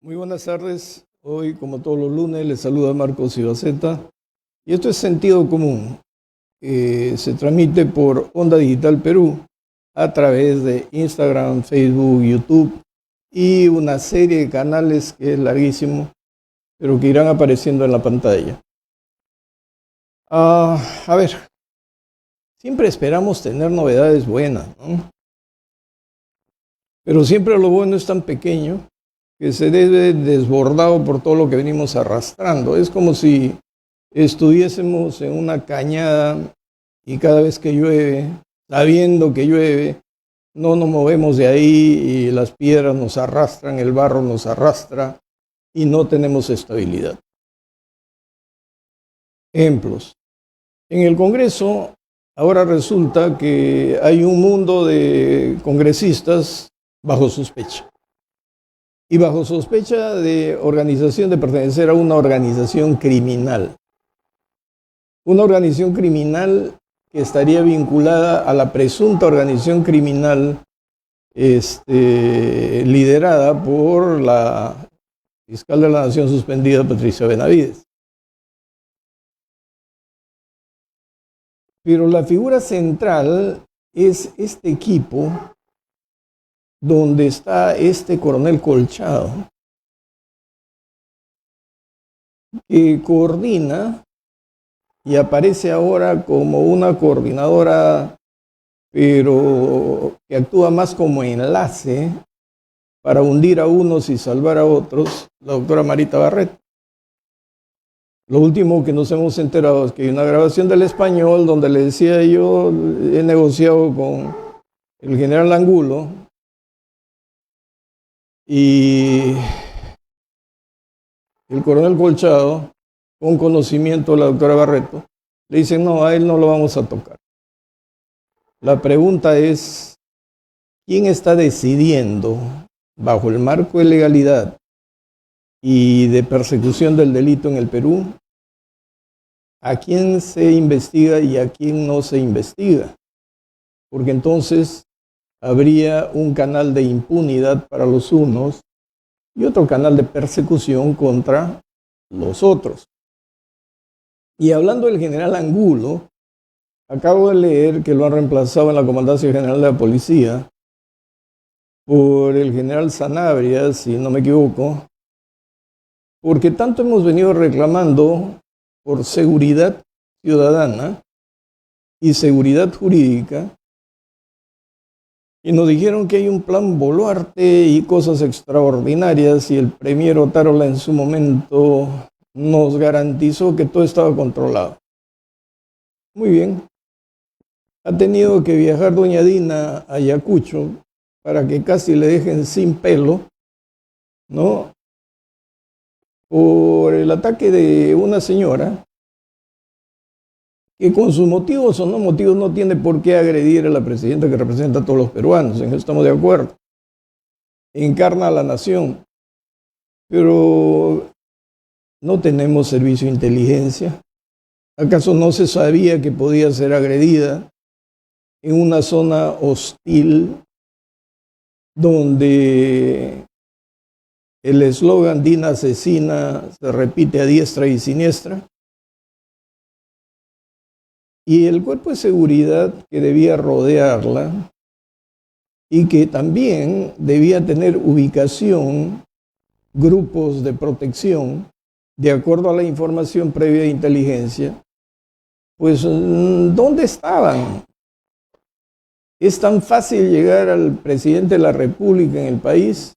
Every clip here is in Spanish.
Muy buenas tardes. Hoy, como todos los lunes, les saluda Marcos Ibaceta. Y esto es Sentido Común. Se transmite por Onda Digital Perú a través de Instagram, Facebook, YouTube y una serie de canales que es larguísimo, pero que irán apareciendo en la pantalla. A ver, siempre esperamos tener novedades buenas, ¿no? Pero siempre lo bueno es tan pequeño que se debe desbordado por todo lo que venimos arrastrando. Es como si estuviésemos en una cañada y cada vez que llueve, sabiendo que llueve, no nos movemos de ahí y las piedras nos arrastran, el barro nos arrastra y no tenemos estabilidad. Ejemplos. En el Congreso ahora resulta que hay un mundo de congresistas bajo sospecha. Y bajo sospecha de organización, de pertenecer a una organización criminal. Una organización criminal que estaría vinculada a la presunta organización criminal liderada por la fiscal de la Nación suspendida, Patricia Benavides. Pero la figura central es este equipo donde está este coronel Colchado, que coordina y aparece ahora como una coordinadora, pero que actúa más como enlace para hundir a unos y salvar a otros, la doctora Marita Barreto. Lo último que nos hemos enterado es que hay una grabación del Español donde le decía yo, he negociado con el general Angulo, y el coronel Colchado, con conocimiento de la doctora Barreto, le dicen, no, a él no lo vamos a tocar. La pregunta es, ¿quién está decidiendo, bajo el marco de legalidad y de persecución del delito en el Perú, a quién se investiga y a quién no se investiga? Porque entonces habría un canal de impunidad para los unos y otro canal de persecución contra los otros. Y hablando del general Angulo, acabo de leer que lo han reemplazado en la Comandancia General de la Policía por el general Sanabria, si no me equivoco, porque tanto hemos venido reclamando por seguridad ciudadana y seguridad jurídica, y nos dijeron que hay un plan Boluarte y cosas extraordinarias, y el premier Otárola en su momento nos garantizó que todo estaba controlado. Muy bien. Ha tenido que viajar doña Dina a Ayacucho para que casi le dejen sin pelo, ¿no? Por el ataque de una señora que con sus motivos o no motivos no tiene por qué agredir a la presidenta que representa a todos los peruanos, en eso estamos de acuerdo. Encarna a la nación, pero no tenemos servicio de inteligencia. ¿Acaso no se sabía que podía ser agredida en una zona hostil donde el eslogan Dina asesina se repite a diestra y siniestra? Y el cuerpo de seguridad que debía rodearla y que también debía tener ubicación, grupos de protección, de acuerdo a la información previa de inteligencia, pues ¿dónde estaban? Es tan fácil llegar al presidente de la República en el país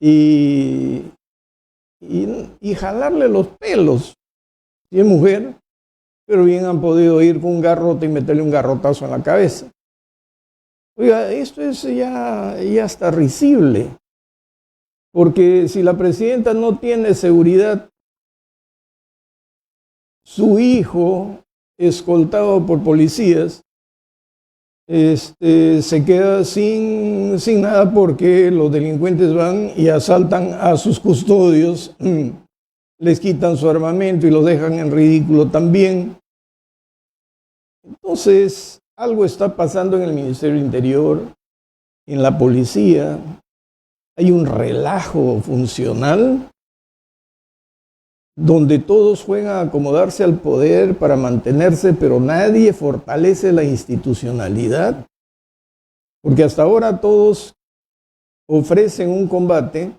y jalarle los pelos, si es mujer, pero bien han podido ir con un garrote y meterle un garrotazo en la cabeza. Oiga, esto es ya está risible, porque si la presidenta no tiene seguridad, su hijo, escoltado por policías, se queda sin nada porque los delincuentes van y asaltan a sus custodios, les quitan su armamento y los dejan en ridículo también. Entonces, algo está pasando en el Ministerio del Interior, en la policía. hay un relajo funcional donde todos juegan a acomodarse al poder para mantenerse, pero nadie fortalece la institucionalidad, porque hasta ahora todos ofrecen un combate,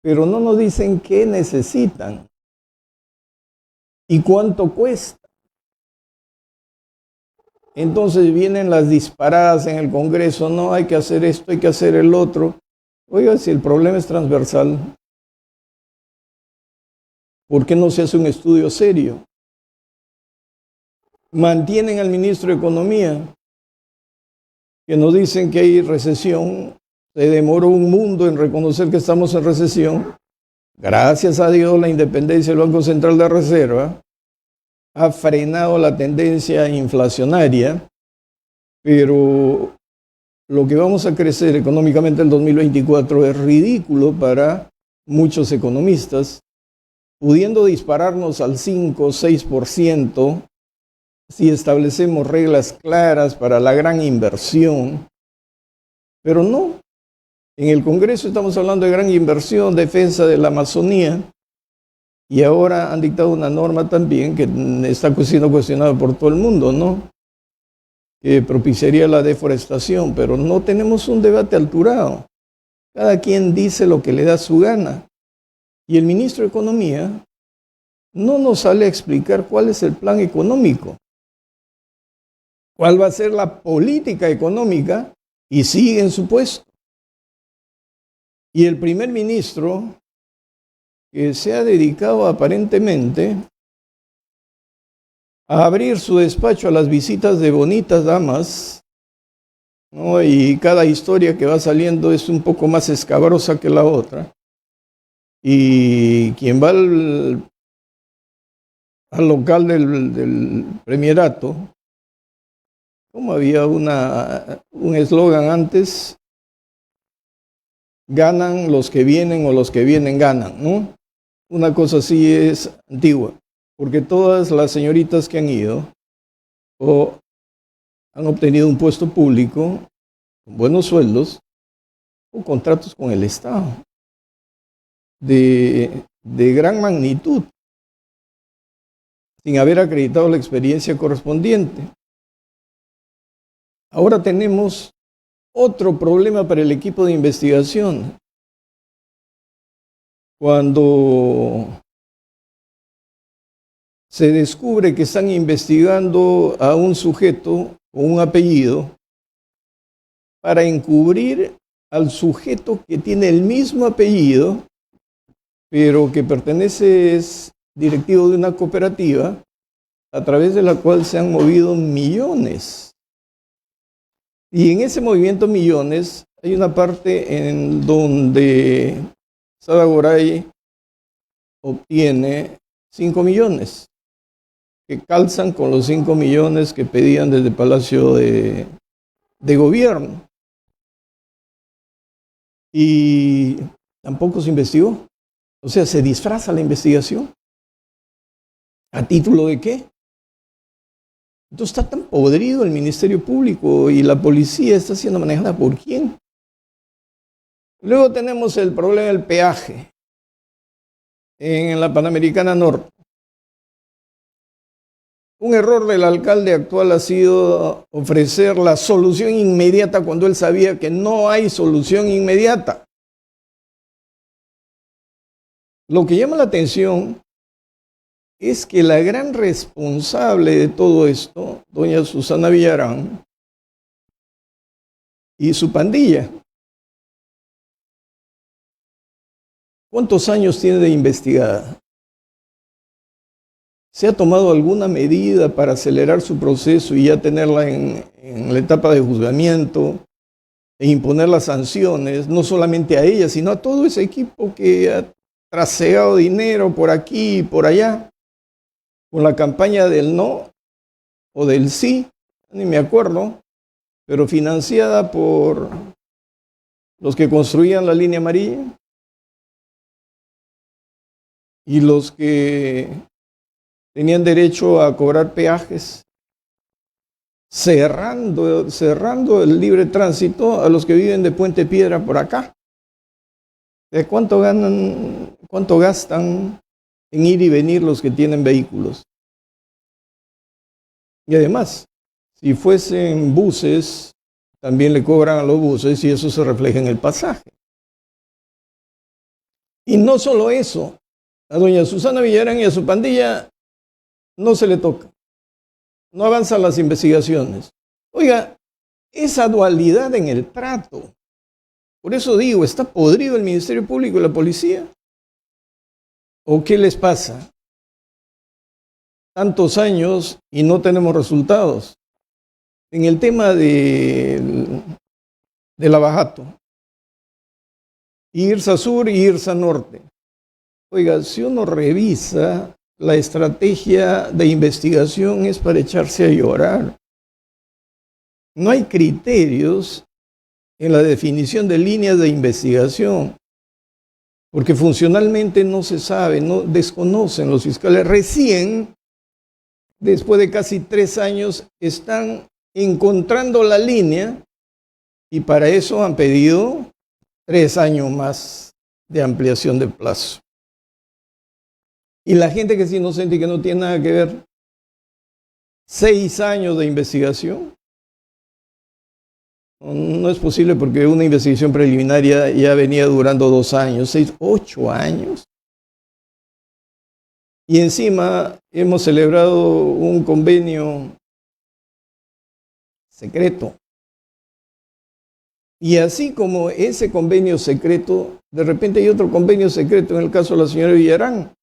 pero no nos dicen qué necesitan y cuánto cuesta. Entonces vienen las disparadas en el Congreso, no, hay que hacer esto, hay que hacer el otro. Oiga, si el problema es transversal, ¿por qué no se hace un estudio serio? Mantienen al ministro de Economía, que nos dicen que hay recesión. Se demoró un mundo en reconocer que estamos en recesión. Gracias a Dios, la independencia del Banco Central de Reserva ha frenado la tendencia inflacionaria, pero lo que vamos a crecer económicamente en el 2024 es ridículo para muchos economistas, pudiendo dispararnos al 5 o 6% si establecemos reglas claras para la gran inversión, pero no. En el Congreso estamos hablando de gran inversión, defensa de la Amazonía, y ahora han dictado una norma también que está siendo cuestionada por todo el mundo, ¿no? Que propiciaría la deforestación, pero no tenemos un debate alturado. Cada quien dice lo que le da su gana. Y el ministro de Economía no nos sale a explicar cuál es el plan económico, cuál va a ser la política económica, y sigue en su puesto. Y el primer ministro, que se ha dedicado aparentemente a abrir su despacho a las visitas de bonitas damas, ¿no? Y cada historia que va saliendo es un poco más escabrosa que la otra. Y quien va al local del premierato, como había un eslogan antes, ganan los que vienen o los que vienen ganan, ¿no? Una cosa así es antigua, porque todas las señoritas que han ido o han obtenido un puesto público con buenos sueldos o contratos con el Estado de gran magnitud, sin haber acreditado la experiencia correspondiente. Ahora tenemos otro problema para el equipo de investigación. Cuando se descubre que están investigando a un sujeto con un apellido para encubrir al sujeto que tiene el mismo apellido, pero que es directivo de una cooperativa a través de la cual se han movido millones. Y en ese movimiento millones hay una parte en donde Sada Goray obtiene 5 millones, que calzan con los 5 millones que pedían desde el Palacio de Gobierno. Y tampoco se investigó. O sea, se disfraza la investigación. ¿A título de qué? Entonces está tan podrido el Ministerio Público y la policía está siendo manejada ¿por quién? Luego tenemos el problema del peaje en la Panamericana Norte. Un error del alcalde actual ha sido ofrecer la solución inmediata cuando él sabía que no hay solución inmediata. Lo que llama la atención es que la gran responsable de todo esto, doña Susana Villarán, y su pandilla. ¿Cuántos años tiene de investigada? ¿Se ha tomado alguna medida para acelerar su proceso y ya tenerla en la etapa de juzgamiento e imponer las sanciones, no solamente a ella, sino a todo ese equipo que ha traseado dinero por aquí y por allá, con la campaña del no o del sí, ni me acuerdo, pero financiada por los que construían la línea amarilla y los que tenían derecho a cobrar peajes, cerrando el libre tránsito a los que viven de Puente Piedra por acá. ¿De cuánto ganan, cuánto gastan en ir y venir los que tienen vehículos? Y además, si fuesen buses, también le cobran a los buses y eso se refleja en el pasaje. Y no solo eso, a doña Susana Villarán y a su pandilla no se le toca. No avanzan las investigaciones. Oiga, esa dualidad en el trato. Por eso digo, ¿está podrido el Ministerio Público y la policía? ¿O qué les pasa? Tantos años y no tenemos resultados. En el tema del abajato, IRSA Sur y IRSA Norte. Oiga, si uno revisa la estrategia de investigación es para echarse a llorar. No hay criterios en la definición de líneas de investigación, porque funcionalmente no se sabe, no desconocen los fiscales. Recién, después de casi 3 años, están encontrando la línea y para eso han pedido 3 años más de ampliación de plazo. Y la gente que es inocente y que no tiene nada que ver, 6 años de investigación. No es posible porque una investigación preliminar ya venía durando 2 años, 6, 8 años. Y encima hemos celebrado un convenio secreto. Y así como ese convenio secreto, de repente hay otro convenio secreto en el caso de la señora Villarán.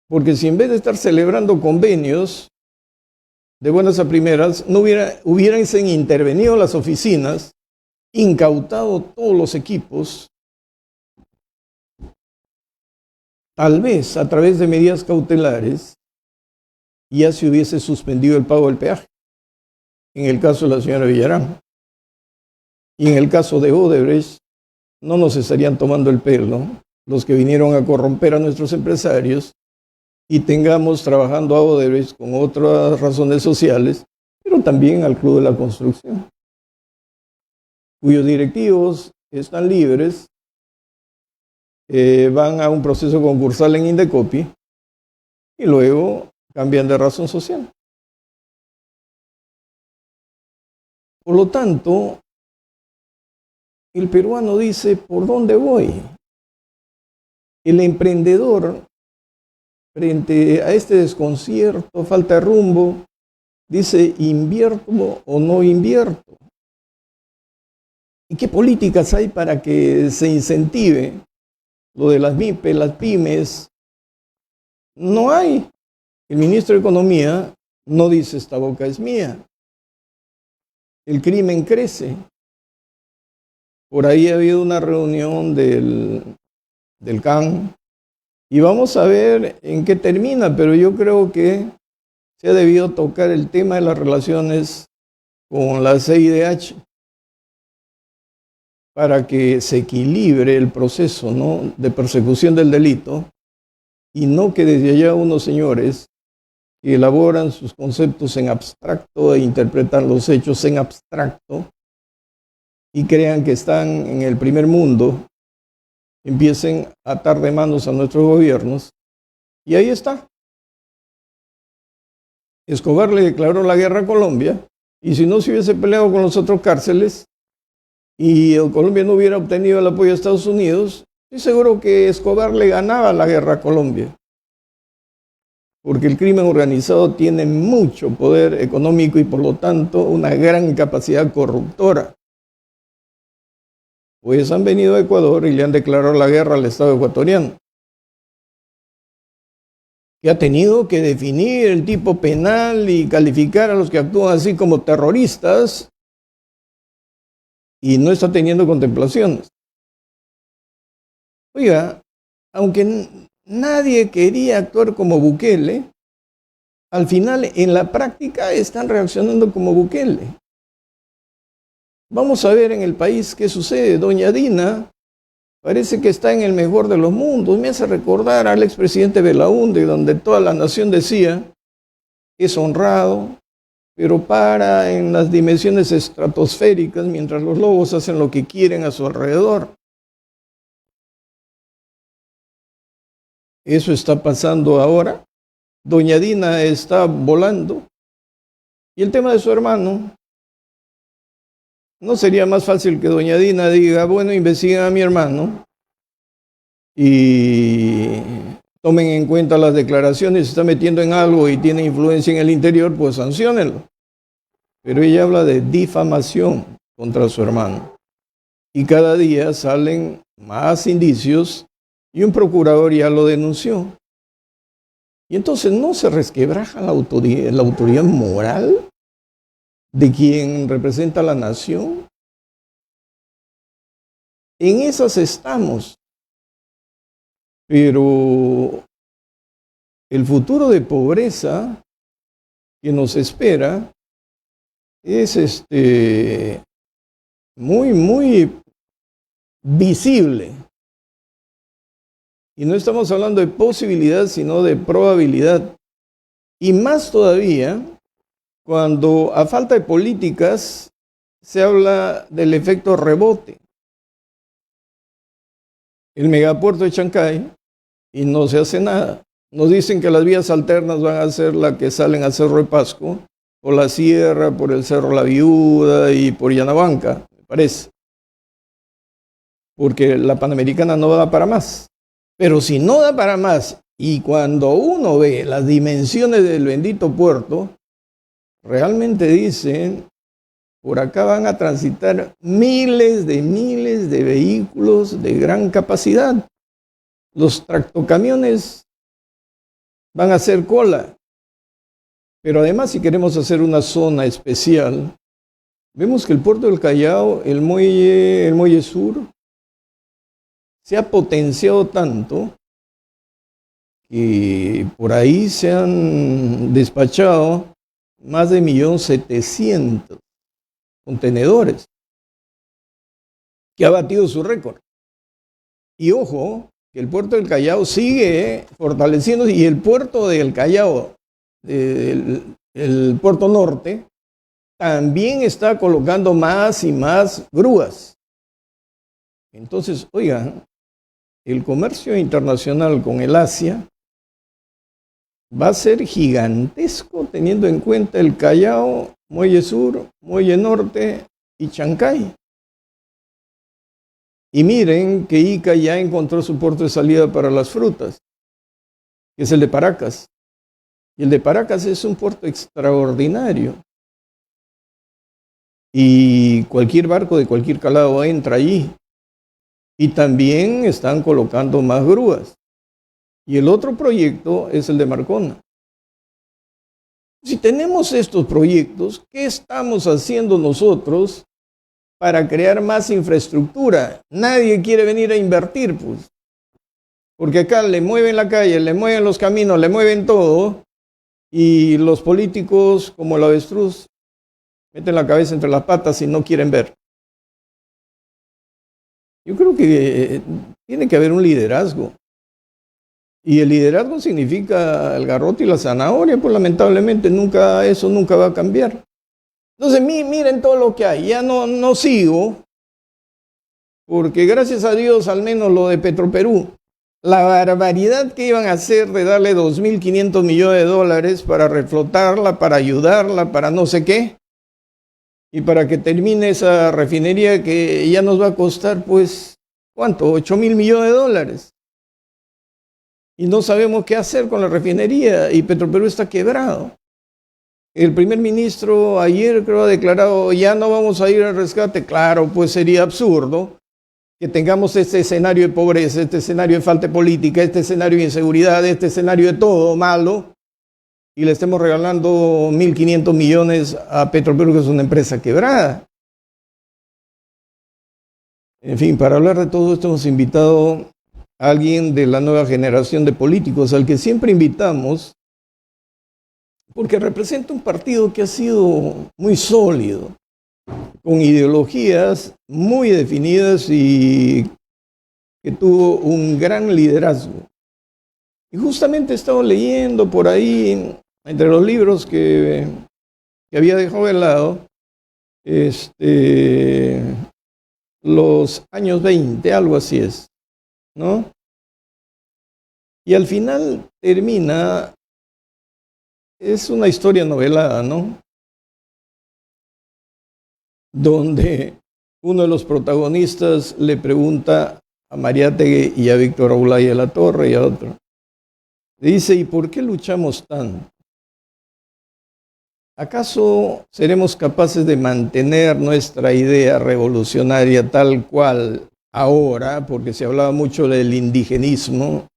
Porque si en vez de estar celebrando convenios de buenas a primeras, no hubiesen intervenido las oficinas, incautado todos los equipos, tal vez a través de medidas cautelares, ya se hubiese suspendido el pago del peaje, en el caso de la señora Villarán. Y en el caso de Odebrecht, no nos estarían tomando el pelo los que vinieron a corromper a nuestros empresarios y tengamos trabajando a Odebrecht con otras razones sociales, pero también al Club de la Construcción, cuyos directivos están libres, van a un proceso concursal en Indecopi y luego cambian de razón social. Por lo tanto, el peruano dice, ¿por dónde voy? El emprendedor, frente a este desconcierto, falta de rumbo, dice, ¿invierto o no invierto? ¿Y qué políticas hay para que se incentive lo de las MIPE, las pymes? No hay. El ministro de Economía no dice, esta boca es mía. El crimen crece. Por ahí ha habido una reunión del CAN y vamos a ver en qué termina, pero yo creo que se ha debido tocar el tema de las relaciones con la CIDH para que se equilibre el proceso, ¿no?, de persecución del delito y no que desde allá unos señores que elaboran sus conceptos en abstracto e interpretan los hechos en abstracto y crean que están en el primer mundo, empiecen a atar de manos a nuestros gobiernos. Y ahí está. Escobar le declaró la guerra a Colombia, y si no se hubiese peleado con los otros cárceles, y Colombia no hubiera obtenido el apoyo de Estados Unidos, estoy seguro que Escobar le ganaba la guerra a Colombia. Porque el crimen organizado tiene mucho poder económico y por lo tanto una gran capacidad corruptora. Pues han venido a Ecuador y le han declarado la guerra al Estado ecuatoriano, que ha tenido que definir el tipo penal y calificar a los que actúan así como terroristas y no está teniendo contemplaciones. Oiga, aunque nadie quería actuar como Bukele, al final en la práctica están reaccionando como Bukele. Vamos a ver en el país qué sucede. Doña Dina parece que está en el mejor de los mundos. Me hace recordar al expresidente Belaúnde, donde toda la nación decía, es honrado, pero para en las dimensiones estratosféricas, mientras los lobos hacen lo que quieren a su alrededor. Eso está pasando ahora. Doña Dina está volando. Y el tema de su hermano, ¿no sería más fácil que doña Dina diga, bueno, investiguen a mi hermano y tomen en cuenta las declaraciones, se está metiendo en algo y tiene influencia en el interior, pues sanciónenlo? Pero ella habla de difamación contra su hermano. Y cada día salen más indicios y un procurador ya lo denunció. Y entonces no se resquebraja la autoridad moral de quien representa a la nación. En esas estamos. Pero el futuro de pobreza que nos espera es muy, muy visible. Y no estamos hablando de posibilidad, sino de probabilidad. Y más todavía cuando a falta de políticas se habla del efecto rebote. El megapuerto de Chancay y no se hace nada. Nos dicen que las vías alternas van a ser las que salen al Cerro de Pasco, por la sierra, por el Cerro La Viuda y por Llanabanca, me parece. Porque la Panamericana no da para más. Pero si no da para más, y cuando uno ve las dimensiones del bendito puerto, realmente dicen, por acá van a transitar miles de vehículos de gran capacidad. Los tractocamiones van a hacer cola. Pero además, si queremos hacer una zona especial, vemos que el puerto del Callao, el muelle sur, se ha potenciado tanto que por ahí se han despachado más de 1.700.000 contenedores, que ha batido su récord. Y ojo, que el puerto del Callao sigue fortaleciéndose, y el puerto del Callao, el puerto norte, también está colocando más y más grúas. Entonces, oigan, el comercio internacional con el Asia va a ser gigantesco teniendo en cuenta el Callao, Muelle Sur, Muelle Norte y Chancay. Y miren que Ica ya encontró su puerto de salida para las frutas, que es el de Paracas. Y el de Paracas es un puerto extraordinario. Y cualquier barco de cualquier calado entra allí. Y también están colocando más grúas. Y el otro proyecto es el de Marcona. Si tenemos estos proyectos, ¿qué estamos haciendo nosotros para crear más infraestructura? Nadie quiere venir a invertir, pues. Porque acá le mueven la calle, le mueven los caminos, le mueven todo. Y los políticos, como el avestruz, meten la cabeza entre las patas y no quieren ver. Yo creo que tiene que haber un liderazgo. Y el liderazgo significa el garrote y la zanahoria, pues lamentablemente eso nunca va a cambiar. Entonces miren todo lo que hay. Ya no sigo, porque gracias a Dios, al menos lo de Petroperú, la barbaridad que iban a hacer de darle 2.500 millones de dólares para reflotarla, para ayudarla, para no sé qué, y para que termine esa refinería que ya nos va a costar, pues, ¿cuánto? 8.000 millones de dólares. Y no sabemos qué hacer con la refinería, y Petroperú está quebrado. El primer ministro ayer creo ha declarado, ya no vamos a ir al rescate. Claro, pues sería absurdo que tengamos este escenario de pobreza, este escenario de falta de política, este escenario de inseguridad, este escenario de todo malo, y le estemos regalando 1.500 millones a Petroperú, que es una empresa quebrada. En fin, para hablar de todo esto hemos invitado a alguien de la nueva generación de políticos, al que siempre invitamos, porque representa un partido que ha sido muy sólido, con ideologías muy definidas y que tuvo un gran liderazgo. Y justamente he estado leyendo por ahí, entre los libros que había dejado de lado, los años 20, algo así es, ¿no? Y al final termina, es una historia novelada, ¿no? Donde uno de los protagonistas le pregunta a Mariátegui y a Víctor Olaya La Torre y a otro. Le dice, ¿y por qué luchamos tanto? ¿Acaso seremos capaces de mantener nuestra idea revolucionaria tal cual ahora? Porque se hablaba mucho del indigenismo.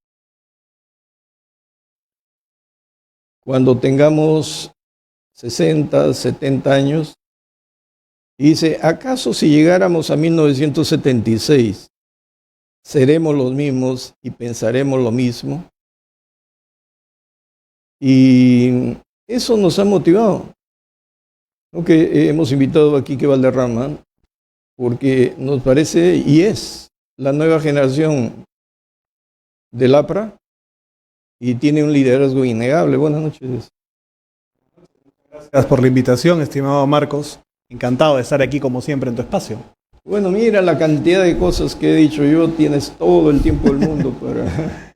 Cuando tengamos 60, 70 años, y dice, ¿acaso si llegáramos a 1976, seremos los mismos y pensaremos lo mismo? Y eso nos ha motivado. ¿No? Que hemos invitado a Quique Valderrama, porque nos parece, y es, la nueva generación del APRA, y tiene un liderazgo innegable. Buenas noches. Gracias por la invitación, estimado Marcos. Encantado de estar aquí, como siempre, en tu espacio. Bueno, mira la cantidad de cosas que he dicho yo, tienes todo el tiempo del mundo para...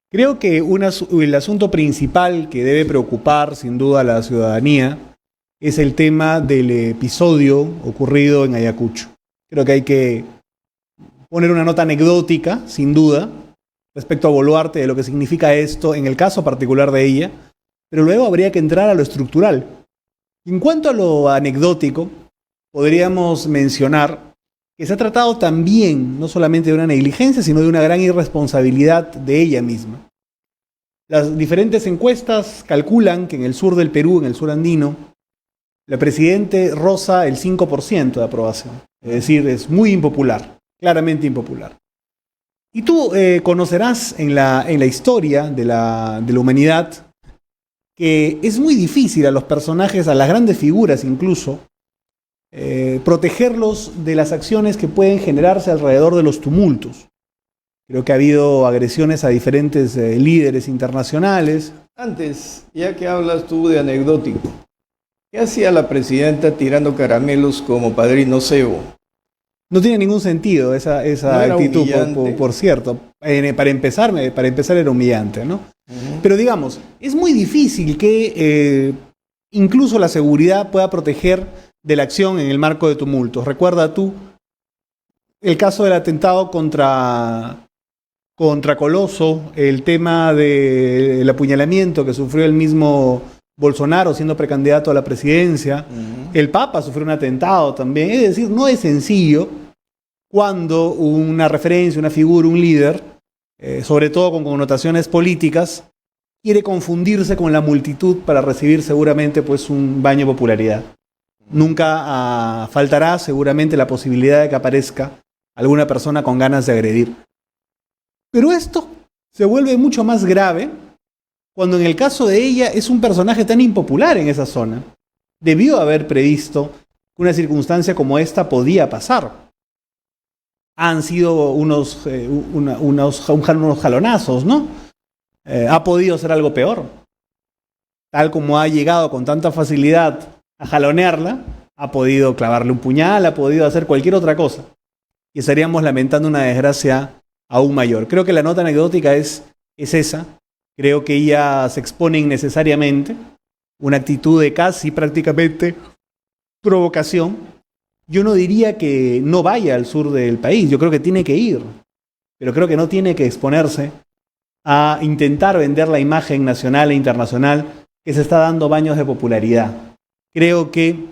Creo que el asunto principal que debe preocupar, sin duda, a la ciudadanía es el tema del episodio ocurrido en Ayacucho. Creo que hay que poner una nota anecdótica, sin duda, respecto a Boluarte, de lo que significa esto, en el caso particular de ella, pero luego habría que entrar a lo estructural. En cuanto a lo anecdótico, podríamos mencionar que se ha tratado también, no solamente de una negligencia, sino de una gran irresponsabilidad de ella misma. Las diferentes encuestas calculan que en el sur del Perú, en el sur andino, la presidente roza el 5% de aprobación. Es decir, es muy impopular, claramente impopular. Y tú conocerás en la historia de la humanidad que es muy difícil a los personajes, a las grandes figuras incluso, protegerlos de las acciones que pueden generarse alrededor de los tumultos. Creo que ha habido agresiones a diferentes líderes internacionales. Antes, ya que hablas tú de anecdótico, ¿qué hacía la presidenta tirando caramelos como Padrino Cebo? No tiene ningún sentido esa ¿No actitud, por cierto. Para empezar era humillante, ¿no? Pero digamos, es muy difícil que incluso la seguridad pueda proteger de la acción en el marco de tumultos. Recuerda tú el caso del atentado contra Coloso, el tema del apuñalamiento que sufrió el mismo Bolsonaro siendo precandidato a la presidencia. El Papa sufrió un atentado también. Es decir, no es sencillo cuando una referencia, una figura, un líder, sobre todo con connotaciones políticas, quiere confundirse con la multitud para recibir seguramente pues, un baño de popularidad. Nunca faltará seguramente la posibilidad de que aparezca alguna persona con ganas de agredir. Pero esto se vuelve mucho más grave cuando en el caso de ella es un personaje tan impopular en esa zona. Debió haber previsto que una circunstancia como esta podía pasar. Han sido unos jalonazos, ¿no? Ha podido ser algo peor. Tal como ha llegado con tanta facilidad a jalonearla, ha podido clavarle un puñal, ha podido hacer cualquier otra cosa. Y estaríamos lamentando una desgracia aún mayor. Creo que la nota anecdótica es esa. Creo que ella se expone innecesariamente. Una actitud de casi prácticamente provocación. Yo no diría que no vaya al sur del país, yo creo que tiene que ir, pero creo que no tiene que exponerse a intentar vender la imagen nacional e internacional que se está dando baños de popularidad. Creo que,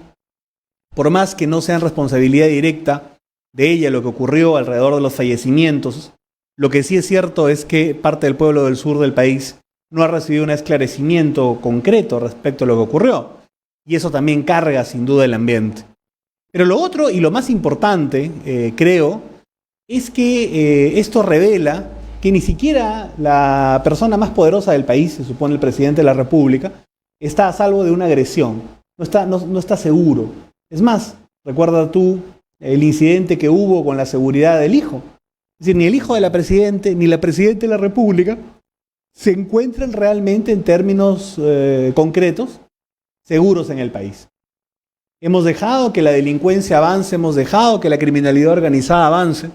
por más que no sea responsabilidad directa de ella lo que ocurrió alrededor de los fallecimientos, lo que sí es cierto es que parte del pueblo del sur del país no ha recibido un esclarecimiento concreto respecto a lo que ocurrió, y eso también carga sin duda el ambiente. Pero lo otro y lo más importante, creo, es que esto revela que ni siquiera la persona más poderosa del país, se supone el presidente de la República, está a salvo de una agresión, no está seguro. Es más, recuerda tú el incidente que hubo con la seguridad del hijo. Es decir, ni el hijo de la presidente, ni la presidenta de la República se encuentran realmente en términos concretos seguros en el país. Hemos dejado que la delincuencia avance, hemos dejado que la criminalidad organizada avance,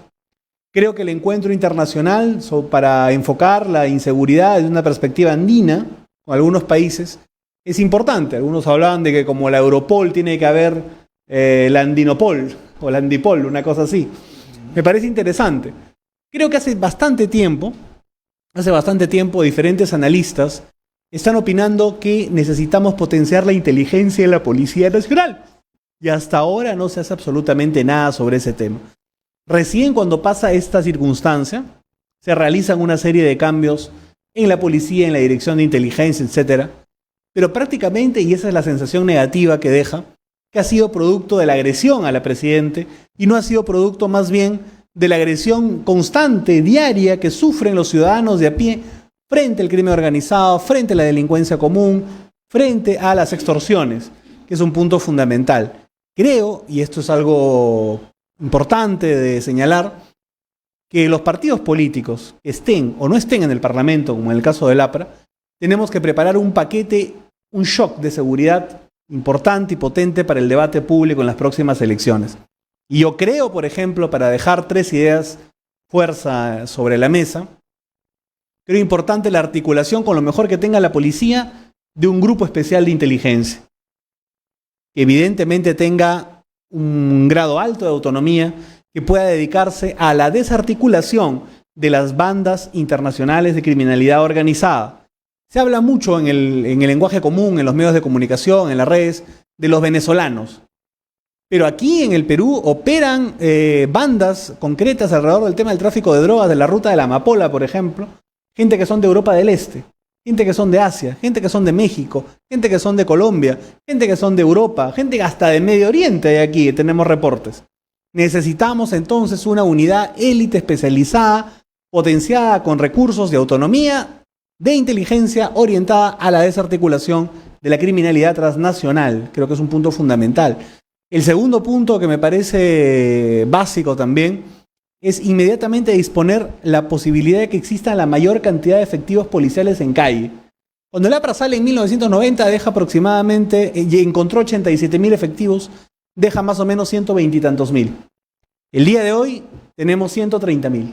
Creo que el encuentro internacional para enfocar la inseguridad desde una perspectiva andina con algunos países es importante. Algunos hablaban de que como la Europol tiene que haber la Andinopol o la Andipol, una cosa así. Me parece interesante. Creo que hace bastante tiempo diferentes analistas están opinando que necesitamos potenciar la inteligencia de la Policía Nacional. Y hasta ahora no se hace absolutamente nada sobre ese tema. Recién cuando pasa esta circunstancia, se realizan una serie de cambios en la policía, en la dirección de inteligencia, etcétera. Pero prácticamente, y esa es la sensación negativa que deja, que ha sido producto de la agresión a la Presidente y no ha sido producto más bien de la agresión constante, diaria, que sufren los ciudadanos de a pie frente al crimen organizado, frente a la delincuencia común, frente a las extorsiones, que es un punto fundamental. Creo, y esto es algo importante de señalar, que los partidos políticos, estén o no estén en el Parlamento, como en el caso del APRA, tenemos que preparar un paquete, un shock de seguridad importante y potente para el debate público en las próximas elecciones. Y yo creo, por ejemplo, para dejar 3 ideas fuerza sobre la mesa, creo importante la articulación con lo mejor que tenga la policía de un grupo especial de inteligencia, que evidentemente tenga un grado alto de autonomía, que pueda dedicarse a la desarticulación de las bandas internacionales de criminalidad organizada. Se habla mucho en el lenguaje común, en los medios de comunicación, en las redes, de los venezolanos. Pero aquí en el Perú operan bandas concretas alrededor del tema del tráfico de drogas, de la ruta de la amapola, por ejemplo. Gente que son de Europa del Este, gente que son de Asia, gente que son de México, gente que son de Colombia, gente que son de Europa, gente hasta de Medio Oriente hay aquí, tenemos reportes. Necesitamos entonces una unidad élite especializada, potenciada con recursos de autonomía, de inteligencia orientada a la desarticulación de la criminalidad transnacional. Creo que es un punto fundamental. El segundo punto que me parece básico también es inmediatamente disponer la posibilidad de que exista la mayor cantidad de efectivos policiales en calle. Cuando el APRA sale en 1990 deja aproximadamente, y encontró 87.000 efectivos, deja más o menos 120 y tantos mil. El día de hoy tenemos 130.000.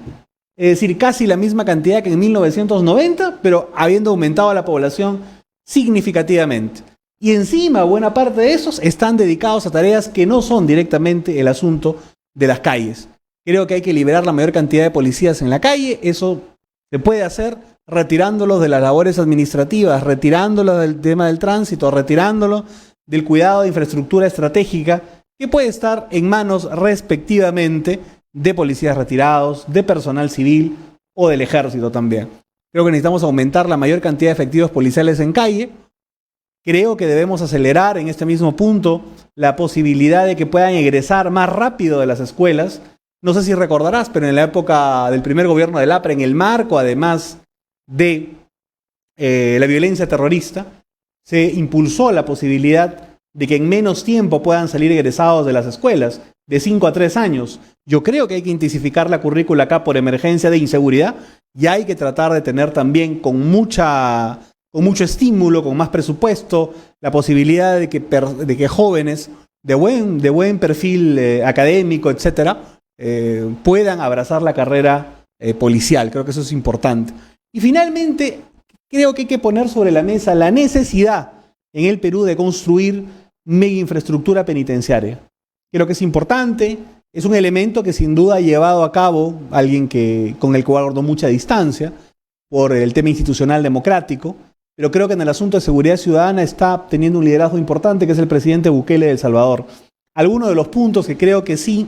Es decir, casi la misma cantidad que en 1990, pero habiendo aumentado la población significativamente. Y encima, buena parte de esos están dedicados a tareas que no son directamente el asunto de las calles. Creo que hay que liberar la mayor cantidad de policías en la calle. Eso se puede hacer retirándolos de las labores administrativas, retirándolos del tema del tránsito, retirándolos del cuidado de infraestructura estratégica que puede estar en manos respectivamente de policías retirados, de personal civil o del ejército también. Creo que necesitamos aumentar la mayor cantidad de efectivos policiales en calle. Creo que debemos acelerar en este mismo punto la posibilidad de que puedan egresar más rápido de las escuelas. No sé si recordarás, pero en la época del primer gobierno del APRA, en el marco además de la violencia terrorista, se impulsó la posibilidad de que en menos tiempo puedan salir egresados de las escuelas, de 5 a 3 años. Yo creo que hay que intensificar la currícula acá por emergencia de inseguridad y hay que tratar de tener también con mucho estímulo, con más presupuesto, la posibilidad de que jóvenes de buen perfil académico, etcétera, puedan abrazar la carrera policial. Creo que eso es importante. Y finalmente, creo que hay que poner sobre la mesa la necesidad en el Perú de construir mega infraestructura penitenciaria. Creo que es importante, es un elemento que sin duda ha llevado a cabo alguien con el que guardo mucha distancia por el tema institucional democrático, pero creo que en el asunto de seguridad ciudadana está teniendo un liderazgo importante, que es el presidente Bukele de El Salvador. Algunos de los puntos que creo que sí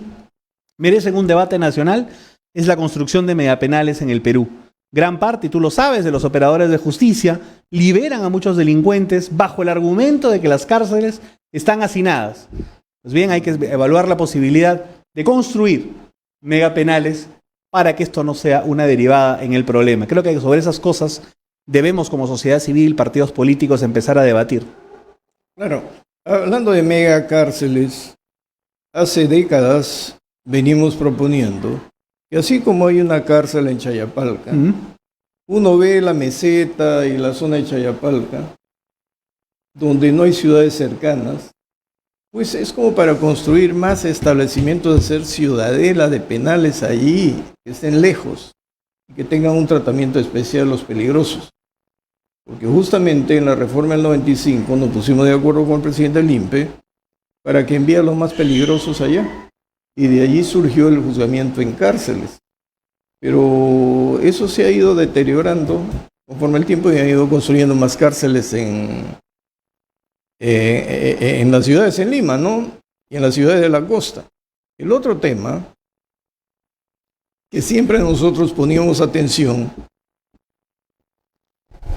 merecen un debate nacional es la construcción de megapenales en el Perú. Gran parte, y tú lo sabes, de los operadores de justicia liberan a muchos delincuentes bajo el argumento de que las cárceles están hacinadas. Pues bien, hay que evaluar la posibilidad de construir megapenales para que esto no sea una derivada en el problema. Creo que sobre esas cosas debemos, como sociedad civil, partidos políticos, empezar a debatir. Claro, hablando de megacárceles, hace décadas venimos proponiendo que así como hay una cárcel en Chayapalca, uno ve la meseta y la zona de Chayapalca, donde no hay ciudades cercanas, Pues es como para construir más establecimientos, de ser ciudadela de penales allí, que estén lejos y que tengan un tratamiento especial los peligrosos. Porque justamente en la reforma del 95 nos pusimos de acuerdo con el presidente del INPE para que envíe a los más peligrosos allá. Y de allí surgió el juzgamiento en cárceles. Pero eso se ha ido deteriorando conforme el tiempo y han ido construyendo más cárceles en las ciudades en Lima, ¿no? Y en las ciudades de la costa. El otro tema que siempre nosotros poníamos atención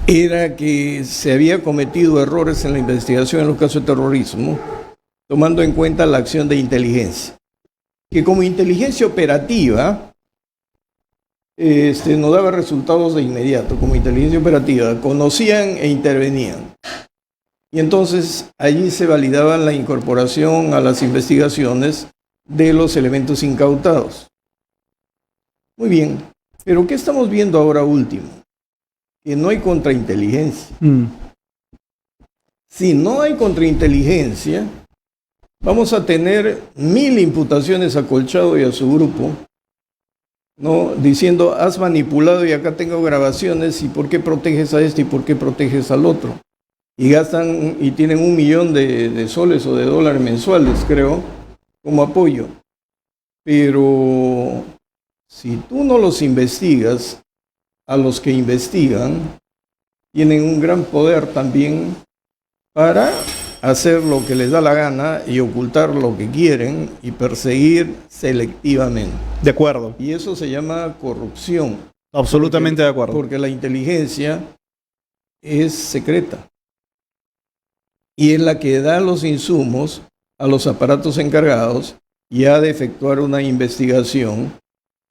era que se había cometido errores en la investigación en los casos de terrorismo, tomando en cuenta la acción de inteligencia. Que como inteligencia operativa no daba resultados de inmediato, como inteligencia operativa, conocían e intervenían. Y entonces allí se validaba la incorporación a las investigaciones de los elementos incautados. Muy bien, pero ¿qué estamos viendo ahora último? Que no hay contrainteligencia. Si no hay contrainteligencia, vamos a tener 1000 imputaciones a Colchado y a su grupo, ¿no? Diciendo, has manipulado y acá tengo grabaciones, y por qué proteges a este y por qué proteges al otro. Y gastan y tienen 1 millón de soles o de dólares mensuales, creo, como apoyo. Pero si tú no los investigas, a los que investigan, tienen un gran poder también para hacer lo que les da la gana y ocultar lo que quieren y perseguir selectivamente. De acuerdo. Y eso se llama corrupción. Absolutamente de acuerdo. Porque la inteligencia es secreta. Y es la que da los insumos a los aparatos encargados y ha de efectuar una investigación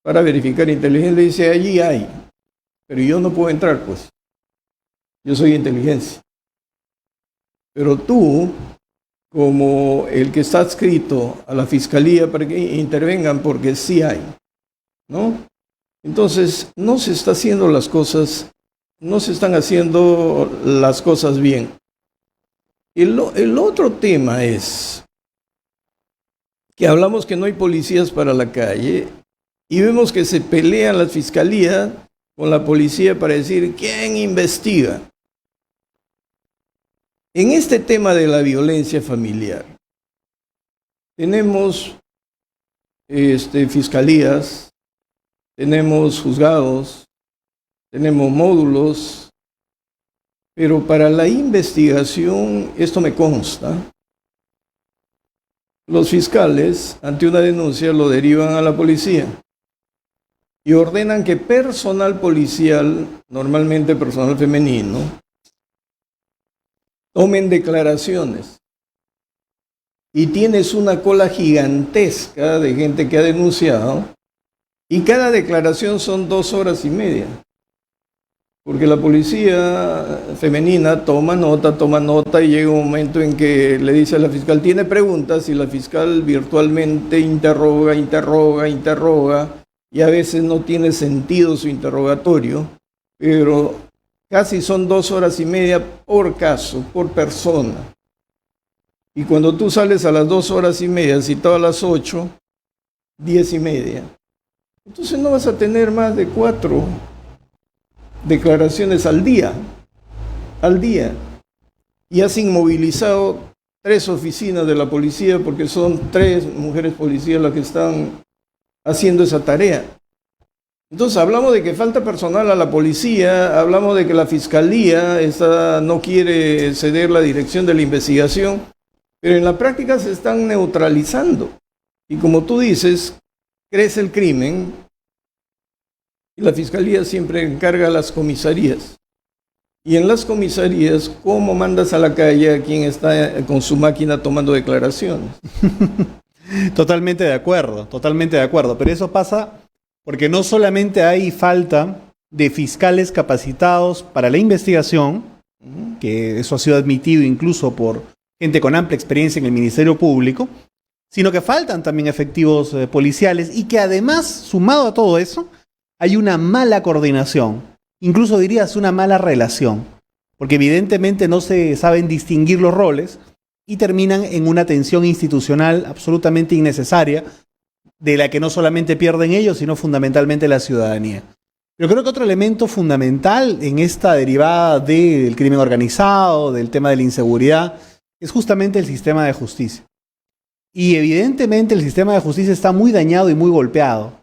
para verificar inteligencia. Y dice, allí hay, pero yo no puedo entrar, pues. Yo soy inteligencia. Pero tú, como el que está adscrito a la fiscalía para que intervengan, porque sí hay, ¿no? Entonces, no se está haciendo las cosas, no se están haciendo las cosas bien. El otro tema es que hablamos que no hay policías para la calle y vemos que se pelean las fiscalías con la policía para decir quién investiga. En este tema de la violencia familiar, tenemos fiscalías, tenemos juzgados, tenemos módulos, pero para la investigación, esto me consta, los fiscales, ante una denuncia, lo derivan a la policía y ordenan que personal policial, normalmente personal femenino, tomen declaraciones. Y tienes una cola gigantesca de gente que ha denunciado y cada declaración son 2 horas y media. Porque la policía femenina toma nota y llega un momento en que le dice a la fiscal, tiene preguntas, y la fiscal virtualmente interroga y a veces no tiene sentido su interrogatorio, pero casi son 2 horas y media por caso, por persona. Y cuando tú sales a las 2 horas y media, citado a las 8, 10 y media, entonces no vas a tener más de 4 declaraciones al día, y has inmovilizado 3 oficinas de la policía porque son 3 mujeres policías las que están haciendo esa tarea. Entonces hablamos de que falta personal a la policía, hablamos de que la fiscalía no quiere ceder la dirección de la investigación, pero en la práctica se están neutralizando. Y como tú dices, crece el crimen, y la fiscalía siempre encarga a las comisarías. Y en las comisarías, ¿cómo mandas a la calle a quien está con su máquina tomando declaraciones? Totalmente de acuerdo. Pero eso pasa porque no solamente hay falta de fiscales capacitados para la investigación, que eso ha sido admitido incluso por gente con amplia experiencia en el Ministerio Público, sino que faltan también efectivos policiales y que además, sumado a todo eso, hay una mala coordinación, incluso dirías una mala relación, porque evidentemente no se saben distinguir los roles y terminan en una tensión institucional absolutamente innecesaria, de la que no solamente pierden ellos, sino fundamentalmente la ciudadanía. Yo creo que otro elemento fundamental en esta derivada del crimen organizado, del tema de la inseguridad, es justamente el sistema de justicia. Y evidentemente el sistema de justicia está muy dañado y muy golpeado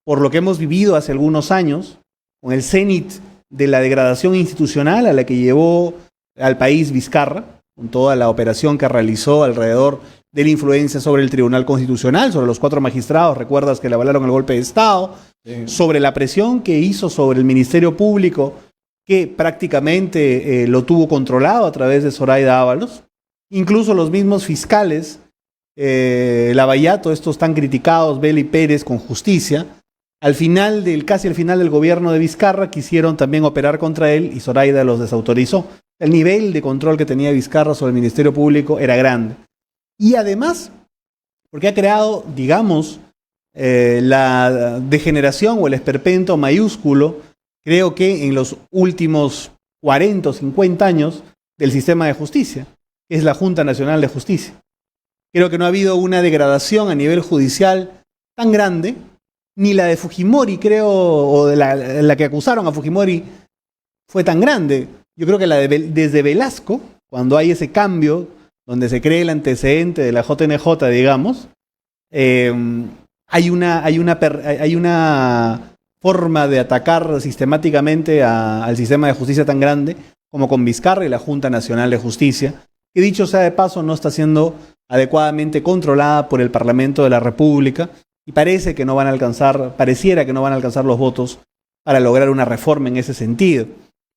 por lo que hemos vivido hace algunos años, con el cénit de la degradación institucional a la que llevó al país Vizcarra, con toda la operación que realizó alrededor de la influencia sobre el Tribunal Constitucional, sobre los 4 magistrados, recuerdas que le avalaron el golpe de Estado, sí, sobre la presión que hizo sobre el Ministerio Público, que prácticamente lo tuvo controlado a través de Zoraida Ábalos, incluso los mismos fiscales, Lavallato, estos tan criticados, Vela y Pérez, con justicia, casi al final del gobierno de Vizcarra, quisieron también operar contra él y Zoraida los desautorizó. El nivel de control que tenía Vizcarra sobre el Ministerio Público era grande. Y además, porque ha creado, digamos, la degeneración o el esperpento mayúsculo, creo que en los últimos 40 o 50 años del sistema de justicia, que es la Junta Nacional de Justicia. Creo que no ha habido una degradación a nivel judicial tan grande, ni la de Fujimori, creo, o de la que acusaron a Fujimori fue tan grande. Yo creo que desde Velasco, cuando hay ese cambio, donde se cree el antecedente de la JNJ, digamos, hay una forma de atacar sistemáticamente al sistema de justicia tan grande como con Vizcarra y la Junta Nacional de Justicia, que dicho sea de paso no está siendo adecuadamente controlada por el Parlamento de la República y pareciera que no van a alcanzar los votos para lograr una reforma en ese sentido.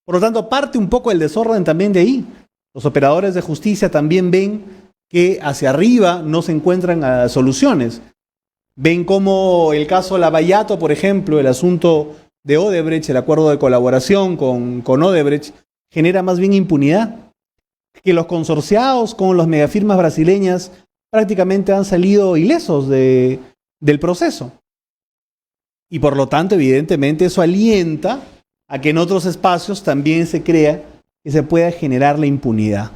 Por lo tanto, parte un poco el desorden también de ahí. Los operadores de justicia también ven que hacia arriba no se encuentran soluciones. Ven como el caso Lavallato, por ejemplo, el asunto de Odebrecht, el acuerdo de colaboración con Odebrecht, genera más bien impunidad. Que los consorciados con las megafirmas brasileñas prácticamente han salido ilesos del proceso. Y por lo tanto, evidentemente, eso alienta a que en otros espacios también se crea que se pueda generar la impunidad.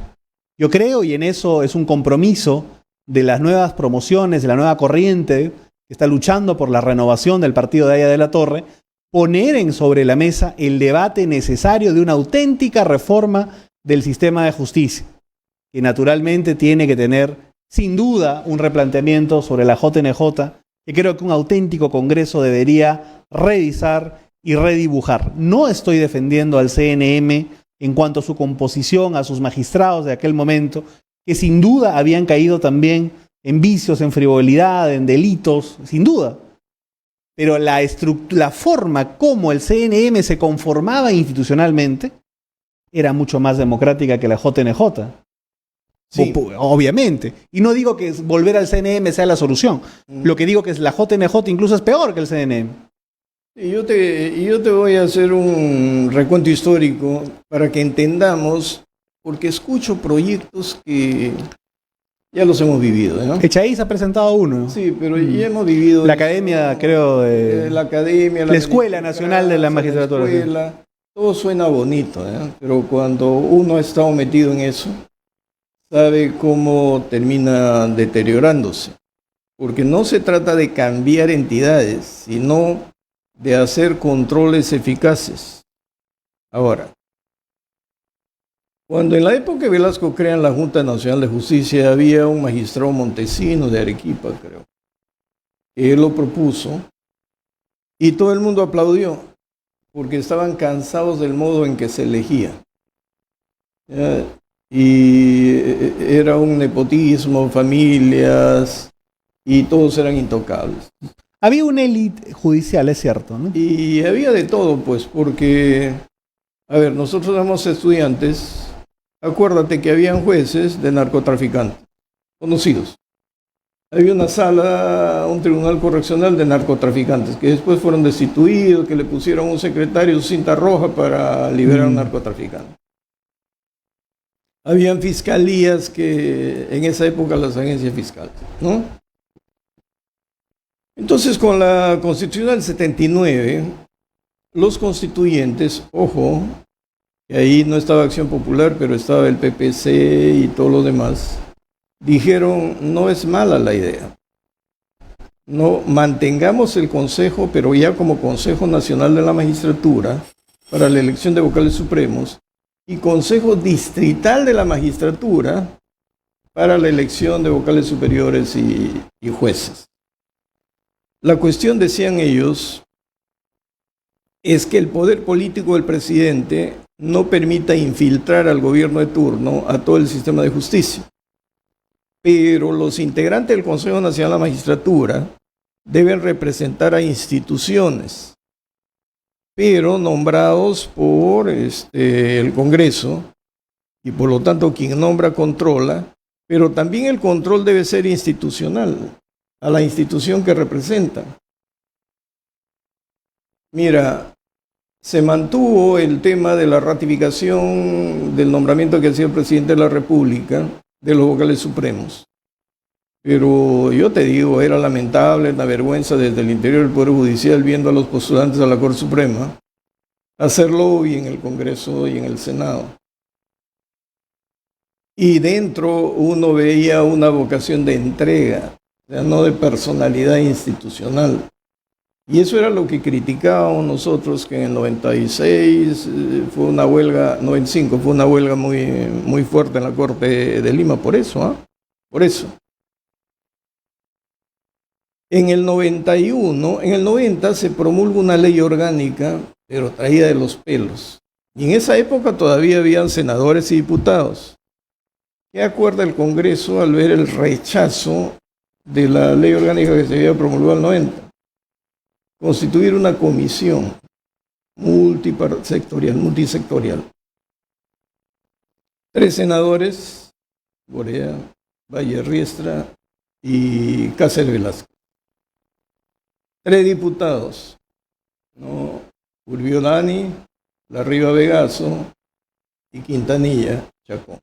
Yo creo, y en eso es un compromiso de las nuevas promociones, de la nueva corriente que está luchando por la renovación del partido de Aya de la Torre, poner sobre la mesa el debate necesario de una auténtica reforma del sistema de justicia, que naturalmente tiene que tener, sin duda, un replanteamiento sobre la JNJ, que creo que un auténtico Congreso debería revisar y redibujar. No estoy defendiendo al CNM en cuanto a su composición, a sus magistrados de aquel momento, que sin duda habían caído también en vicios, en frivolidad, en delitos, sin duda. Pero la forma como el CNM se conformaba institucionalmente era mucho más democrática que la JNJ. Sí. Obviamente. Y no digo que volver al CNM sea la solución. Lo que digo que la JNJ incluso es peor que el CNM. Y yo te voy a hacer un recuento histórico para que entendamos, porque escucho proyectos que ya los hemos vivido, ¿no? Echaíz ha presentado uno. Sí, pero ya hemos vivido... La academia, creo... la academia... La Escuela Nacional de la Magistratura. La escuela, todo suena bonito, ¿eh? Pero cuando uno ha estado metido en eso, sabe cómo termina deteriorándose. Porque no se trata de cambiar entidades, sino de hacer controles eficaces. Ahora, cuando en la época de Velasco crean la Junta Nacional de Justicia, había un magistrado Montesino de Arequipa, creo. Él lo propuso y todo el mundo aplaudió, porque estaban cansados del modo en que se elegía. Y era un nepotismo, familias, y todos eran intocables. Había una élite judicial, es cierto, ¿no? Y había de todo, pues, porque, a ver, nosotros éramos estudiantes, acuérdate que habían jueces de narcotraficantes, conocidos. Había una sala, un tribunal correccional de narcotraficantes, que después fueron destituidos, que le pusieron un secretario cinta roja para liberar a un narcotraficante. Habían fiscalías que, en esa época, las agencias fiscales, ¿no? Entonces, con la Constitución del 79, los constituyentes, ojo, que ahí no estaba Acción Popular, pero estaba el PPC y todo lo demás, dijeron, no es mala la idea. No, mantengamos el Consejo, pero ya como Consejo Nacional de la Magistratura, para la elección de vocales supremos, y Consejo Distrital de la Magistratura, para la elección de vocales superiores y jueces. La cuestión, decían ellos, es que el poder político del presidente no permita infiltrar al gobierno de turno a todo el sistema de justicia. Pero los integrantes del Consejo Nacional de la Magistratura deben representar a instituciones, pero nombrados por el Congreso, y por lo tanto quien nombra controla, pero también el control debe ser institucional, a la institución que representa. Mira, se mantuvo el tema de la ratificación del nombramiento que hacía el presidente de la República de los vocales supremos. Pero yo te digo, era lamentable, una vergüenza desde el interior del Poder Judicial viendo a los postulantes a la Corte Suprema hacer lobby en el Congreso y en el Senado. Y dentro uno veía una vocación de entrega, o sea, no de personalidad institucional. Y eso era lo que criticábamos nosotros, que en el 96 fue una huelga, 95 fue una huelga muy fuerte en la Corte de Lima, por eso, por eso. En el 91, en el 90 se promulga una ley orgánica, pero traída de los pelos. Y en esa época todavía habían senadores y diputados. ¿Qué acuerda el Congreso al ver el rechazo de la ley orgánica que se había promulgado en el 90? Constituir una comisión multisectorial. 3 senadores, Borea, Valle Riestra y Cáceres Velázquez. 3 diputados, ¿no? Urbio Dani, Larriba Vegaso y Quintanilla Chacón.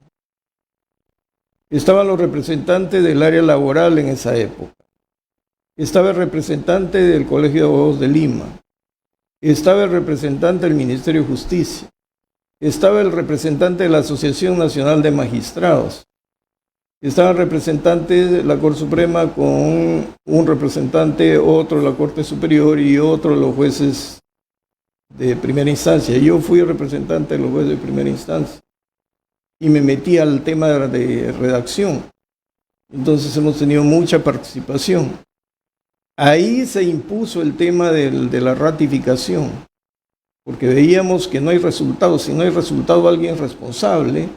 Estaban los representantes del área laboral en esa época. Estaba el representante del Colegio de Abogados de Lima. Estaba el representante del Ministerio de Justicia. Estaba el representante de la Asociación Nacional de Magistrados. Estaba el representante de la Corte Suprema con un representante, otro de la Corte Superior y otro de los jueces de primera instancia. Yo fui representante de los jueces de primera instancia y me metí al tema de redacción. Entonces hemos tenido mucha participación. Ahí se impuso el tema de la ratificación, porque veíamos que no hay resultados. Si no hay resultado, alguien responsable,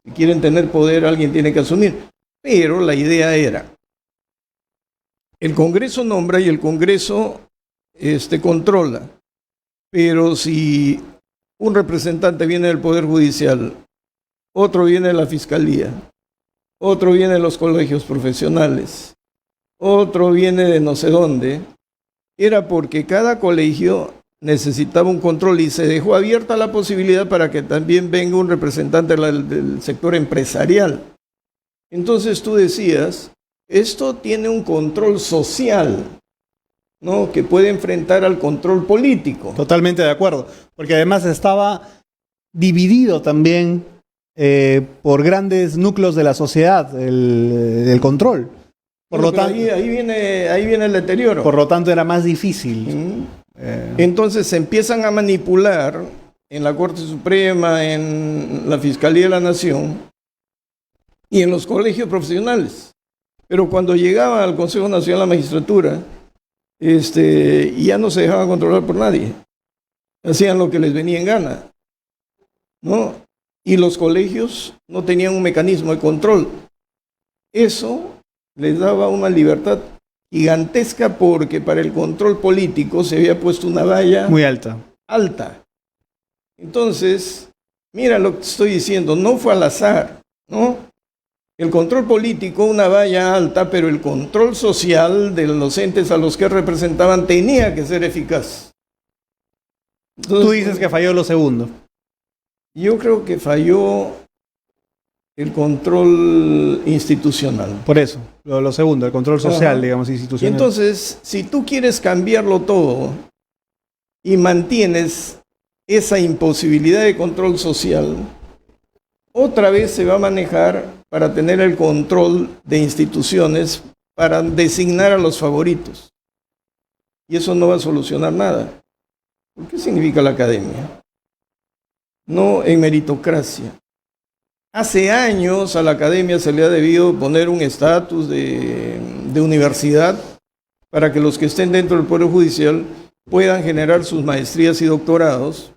si quieren tener poder, alguien tiene que asumir. Pero la idea era, el Congreso nombra y el Congreso controla, pero si un representante viene del Poder Judicial, otro viene de la Fiscalía, otro viene de los colegios profesionales, otro viene de no sé dónde, era porque cada colegio necesitaba un control y se dejó abierta la posibilidad para que también venga un representante del sector empresarial. Entonces tú decías, esto tiene un control social, ¿no?, que puede enfrentar al control político. Totalmente de acuerdo, porque además estaba dividido también por grandes núcleos de la sociedad, el control. Por lo tanto, ahí viene el deterioro. Por lo tanto, era más difícil. Entonces se empiezan a manipular en la Corte Suprema, en la Fiscalía de la Nación y en los colegios profesionales. Pero cuando llegaban al Consejo Nacional de la Magistratura, ya no se dejaban controlar por nadie. Hacían lo que les venía en gana, ¿no? Y los colegios no tenían un mecanismo de control. Eso les daba una libertad gigantesca porque para el control político se había puesto una valla muy alta. Entonces, mira lo que estoy diciendo, no fue al azar, ¿no? El control político, una valla alta, pero el control social de los entes a los que representaban tenía que ser eficaz. Entonces, tú dices que falló lo segundo. Yo creo que falló el control institucional. Por eso, lo segundo, el control social, digamos, institucional. Entonces, si tú quieres cambiarlo todo y mantienes esa imposibilidad de control social, otra vez se va a manejar para tener el control de instituciones, para designar a los favoritos. Y eso no va a solucionar nada. ¿Por qué significa la academia? No en meritocracia. Hace años a la academia se le ha debido poner un estatus de universidad para que los que estén dentro del Poder Judicial puedan generar sus maestrías y doctorados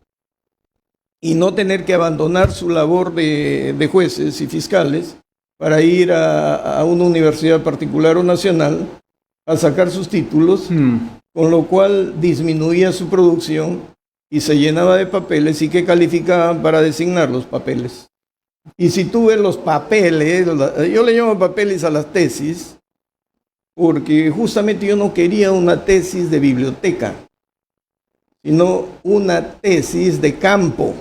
y no tener que abandonar su labor de jueces y fiscales para ir a una universidad particular o nacional a sacar sus títulos, con lo cual disminuía su producción y se llenaba de papeles y que calificaban para designar los papeles. Y si tú ves los papeles, yo le llamo papeles a las tesis, porque justamente yo no quería una tesis de biblioteca, sino una tesis de campo.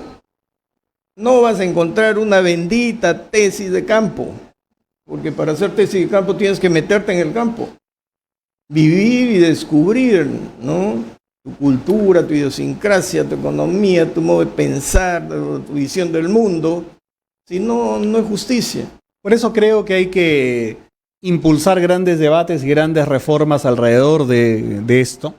No vas a encontrar una bendita tesis de campo, porque para hacer tesis de campo tienes que meterte en el campo, vivir y descubrir, ¿no?, tu cultura, tu idiosincrasia, tu economía, tu modo de pensar, tu visión del mundo. Si no, no es justicia. Por eso creo que hay que impulsar grandes debates y grandes reformas alrededor de esto.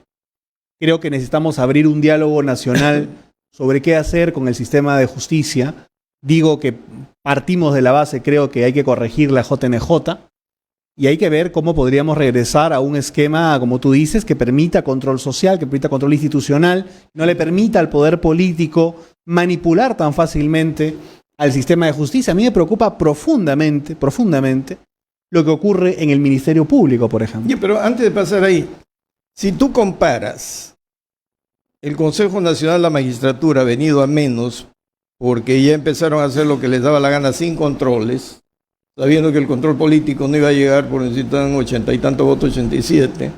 Creo que necesitamos abrir un diálogo nacional sobre qué hacer con el sistema de justicia. Digo que partimos de la base, creo que hay que corregir la JNJ y hay que ver cómo podríamos regresar a un esquema, como tú dices, que permita control social, que permita control institucional, no le permita al poder político manipular tan fácilmente al sistema de justicia. A mí me preocupa profundamente lo que ocurre en el Ministerio Público, por ejemplo. Pero antes de pasar ahí, si tú comparas el Consejo Nacional de la Magistratura venido a menos, porque ya empezaron a hacer lo que les daba la gana sin controles, sabiendo que el control político no iba a llegar porque necesitan 80 y tantos votos, 87,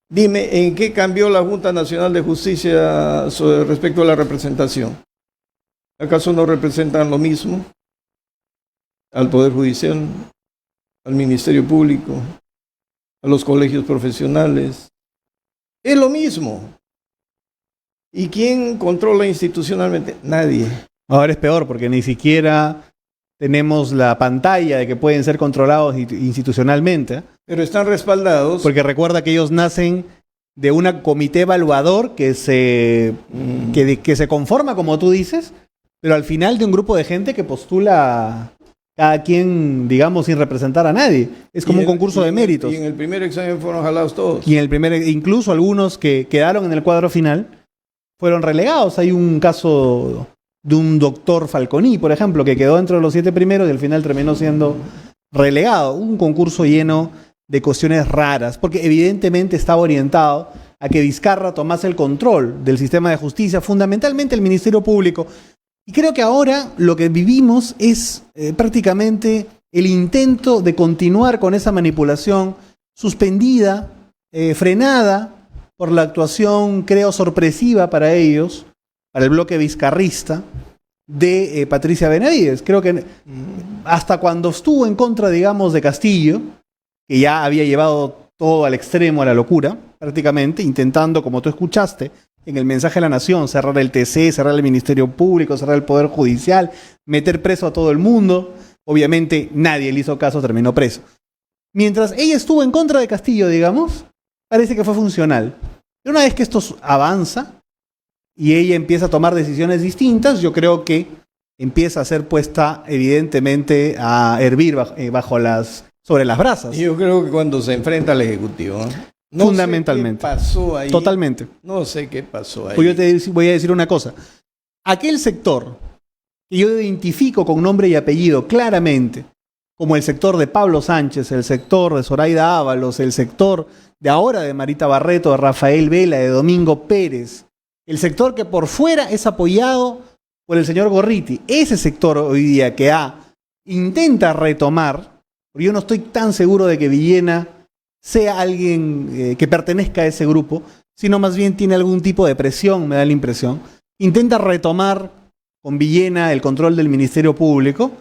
dime, ¿en qué cambió la Junta Nacional de Justicia respecto a la representación? ¿Acaso no representan lo mismo al Poder Judicial, al Ministerio Público, a los colegios profesionales? Es lo mismo. ¿Y quién controla institucionalmente? Nadie. Ahora es peor porque ni siquiera tenemos la pantalla de que pueden ser controlados institucionalmente. Pero están respaldados. Porque recuerda que ellos nacen de un comité evaluador que se conforma, como tú dices, pero al final de un grupo de gente que postula cada quien, digamos, sin representar a nadie. Es como un concurso de méritos. Y en el primer examen fueron jalados todos. Y en el incluso algunos que quedaron en el cuadro final fueron relegados. Hay un caso de un doctor Falconi, por ejemplo, que quedó dentro de los 7 primeros y al final terminó siendo relegado. Un concurso lleno de cuestiones raras, porque evidentemente estaba orientado a que Vizcarra tomase el control del sistema de justicia, fundamentalmente el Ministerio Público. Y creo que ahora lo que vivimos es prácticamente el intento de continuar con esa manipulación suspendida, frenada por la actuación, creo, sorpresiva para ellos, para el bloque vizcarrista, de Patricia Benavides. Creo que hasta cuando estuvo en contra, digamos, de Castillo, que ya había llevado todo al extremo, a la locura, prácticamente, intentando, como tú escuchaste, en el mensaje de la Nación, cerrar el TC, cerrar el Ministerio Público, cerrar el Poder Judicial, meter preso a todo el mundo. Obviamente nadie le hizo caso, terminó preso. Mientras ella estuvo en contra de Castillo, digamos, parece que fue funcional. Pero una vez que esto avanza y ella empieza a tomar decisiones distintas, yo creo que empieza a ser puesta evidentemente a hervir sobre las brasas. Yo creo que cuando se enfrenta al Ejecutivo, no fundamentalmente. sé qué pasó ahí. Totalmente. No sé qué pasó ahí. Pues yo te voy a decir una cosa. Aquel sector que yo identifico con nombre y apellido claramente, como el sector de Pablo Sánchez, el sector de Zoraida Ábalos, el sector de ahora de Marita Barreto, de Rafael Vela, de Domingo Pérez, el sector que por fuera es apoyado por el señor Gorriti, ese sector hoy día que intenta retomar, porque yo no estoy tan seguro de que Villena sea alguien que pertenezca a ese grupo, sino más bien tiene algún tipo de presión, me da la impresión, intenta retomar con Villena el control del Ministerio Público,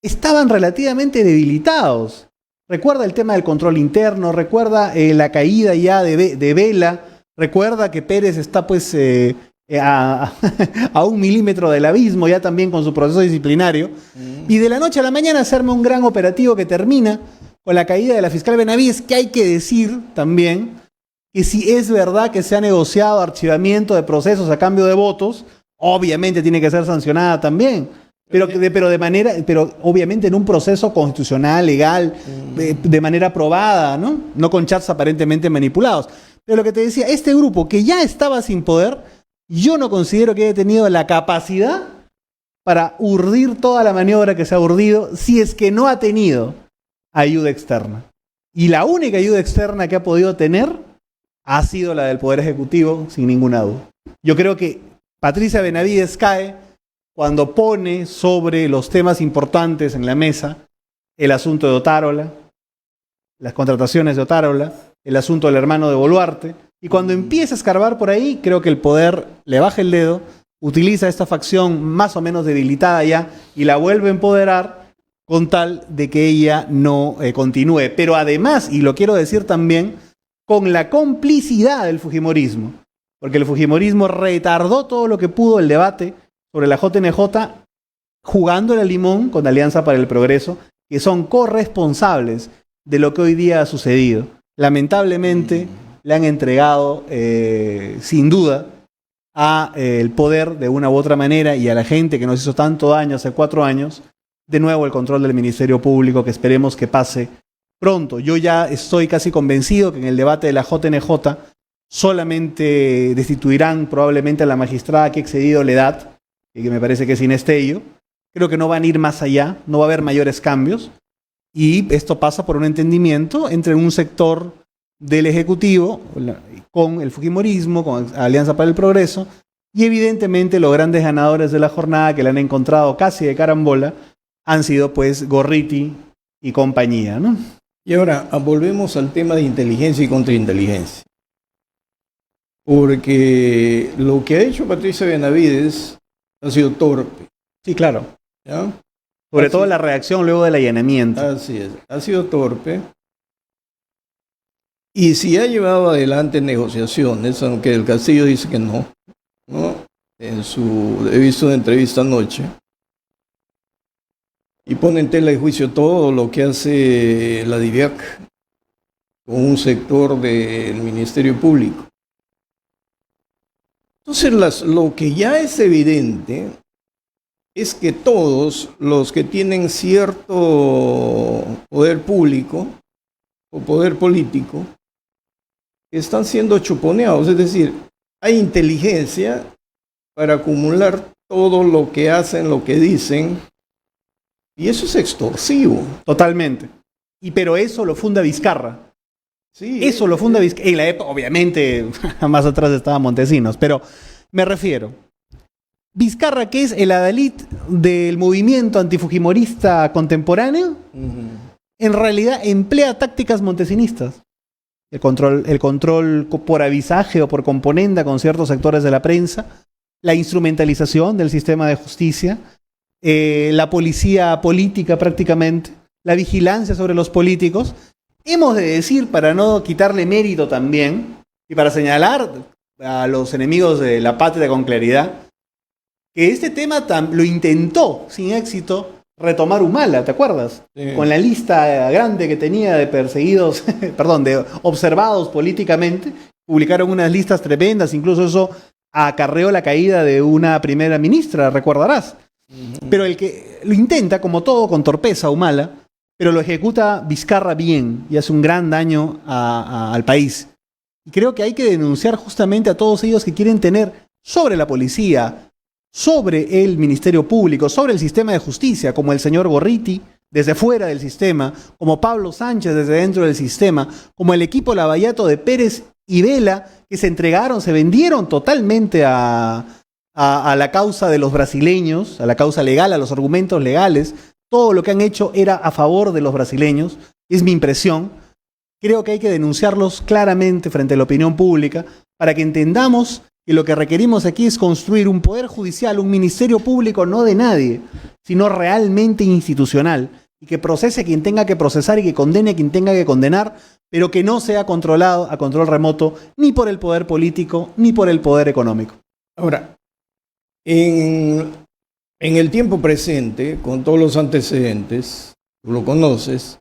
estaban relativamente debilitados. Recuerda el tema del control interno, recuerda la caída ya de Vela, recuerda que Pérez está pues a 1 milímetro del abismo, ya también con su proceso disciplinario, y de la noche a la mañana se arma un gran operativo que termina con la caída de la fiscal Benavides, que hay que decir también que si es verdad que se ha negociado archivamiento de procesos a cambio de votos, obviamente tiene que ser sancionada también. Pero obviamente en un proceso constitucional, legal, de manera probada, ¿no? No con chats aparentemente manipulados. Pero lo que te decía, este grupo que ya estaba sin poder, yo no considero que haya tenido la capacidad para urdir toda la maniobra que se ha urdido, si es que no ha tenido ayuda externa. Y la única ayuda externa que ha podido tener ha sido la del Poder Ejecutivo, sin ninguna duda. Yo creo que Patricia Benavides cae cuando pone sobre los temas importantes en la mesa el asunto de Otárola, las contrataciones de Otárola, el asunto del hermano de Boluarte, y cuando empieza a escarbar por ahí, creo que el poder le baja el dedo, utiliza esta facción más o menos debilitada ya y la vuelve a empoderar con tal de que ella no continúe. Pero además, y lo quiero decir también, con la complicidad del fujimorismo, porque el fujimorismo retardó todo lo que pudo el debate sobre la JNJ, jugando el limón con Alianza para el Progreso, que son corresponsables de lo que hoy día ha sucedido. Lamentablemente le han entregado, sin duda, a el poder de una u otra manera y a la gente que nos hizo tanto daño hace 4 años, de nuevo el control del Ministerio Público, que esperemos que pase pronto. Yo ya estoy casi convencido que en el debate de la JNJ solamente destituirán probablemente a la magistrada que ha excedido la edad, y que me parece que es Inés Tello. Creo que no van a ir más allá, no va a haber mayores cambios, y esto pasa por un entendimiento entre un sector del Ejecutivo con el fujimorismo, con Alianza para el Progreso, y evidentemente los grandes ganadores de la jornada que le han encontrado casi de carambola han sido pues Gorriti y compañía, ¿no? Y ahora volvemos al tema de inteligencia y contrainteligencia. Porque lo que ha hecho Patricia Benavides ha sido torpe. Sí, claro. ¿Ya? Sobre todo la reacción luego del allanamiento. Así es, ha sido torpe. Y si ha llevado adelante negociaciones, aunque el Castillo dice que no, he visto una entrevista anoche, y pone en tela de juicio todo lo que hace la DIVIAC con un sector del Ministerio Público. Entonces, lo que ya es evidente es que todos los que tienen cierto poder público o poder político están siendo chuponeados, es decir, hay inteligencia para acumular todo lo que hacen, lo que dicen, y eso es extorsivo. Totalmente. Pero eso lo funda Vizcarra. Sí, eso lo funda Vizcarra. En la época, obviamente, más atrás estaba Montesinos, pero me refiero. Vizcarra, que es el adalid del movimiento antifujimorista contemporáneo, en realidad emplea tácticas montesinistas. El control por avisaje o por componenda con ciertos sectores de la prensa, la instrumentalización del sistema de justicia, la policía política prácticamente, la vigilancia sobre los políticos. Hemos de decir, para no quitarle mérito también, y para señalar a los enemigos de la patria con claridad, que este tema lo intentó sin éxito retomar Humala, ¿te acuerdas? Sí. Con la lista grande que tenía de perseguidos, perdón, de observados políticamente, publicaron unas listas tremendas, incluso eso acarreó la caída de una primera ministra, recordarás. Pero el que lo intenta, como todo, con torpeza, Humala, pero lo ejecuta Vizcarra bien y hace un gran daño al país. Y creo que hay que denunciar justamente a todos ellos que quieren tener sobre la policía, sobre el Ministerio Público, sobre el sistema de justicia, como el señor Gorriti, desde fuera del sistema, como Pablo Sánchez desde dentro del sistema, como el equipo Lavallato de Pérez y Vela, que se entregaron, se vendieron totalmente a la causa de los brasileños, a la causa legal, a los argumentos legales. Todo lo que han hecho era a favor de los brasileños, es mi impresión. Creo que hay que denunciarlos claramente frente a la opinión pública para que entendamos que lo que requerimos aquí es construir un poder judicial, un ministerio público no de nadie, sino realmente institucional, y que procese a quien tenga que procesar y que condene a quien tenga que condenar, pero que no sea controlado a control remoto ni por el poder político ni por el poder económico. Ahora, en el tiempo presente, con todos los antecedentes, tú lo conoces,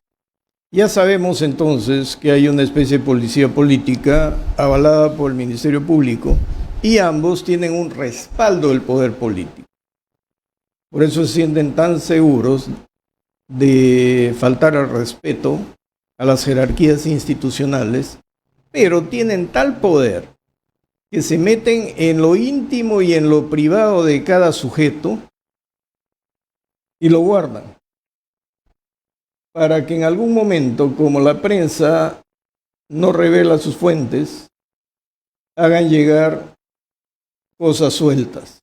ya sabemos entonces que hay una especie de policía política avalada por el Ministerio Público y ambos tienen un respaldo del poder político. Por eso se sienten tan seguros de faltar al respeto a las jerarquías institucionales, pero tienen tal poder que se meten en lo íntimo y en lo privado de cada sujeto y lo guardan para que en algún momento, como la prensa no revela sus fuentes, hagan llegar cosas sueltas.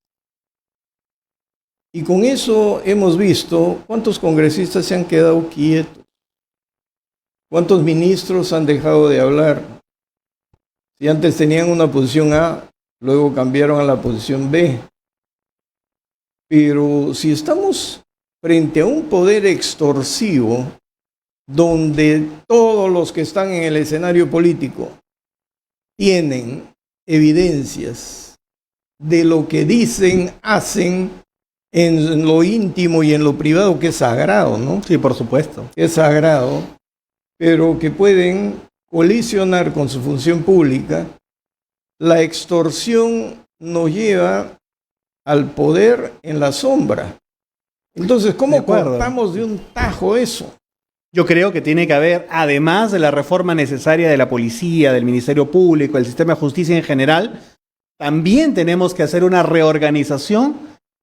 Y con eso hemos visto cuántos congresistas se han quedado quietos, cuántos ministros han dejado de hablar. Si antes tenían una posición A, luego cambiaron a la posición B. Pero si estamos frente a un poder extorsivo, donde todos los que están en el escenario político tienen evidencias de lo que dicen, hacen en lo íntimo y en lo privado, que es sagrado, ¿no? Sí, por supuesto. Es sagrado, pero que pueden colisionar con su función pública. La extorsión nos lleva al poder en la sombra. Entonces, ¿cómo cortamos de un tajo eso? Yo creo que tiene que haber, además de la reforma necesaria de la policía, del Ministerio Público, del sistema de justicia en general, también tenemos que hacer una reorganización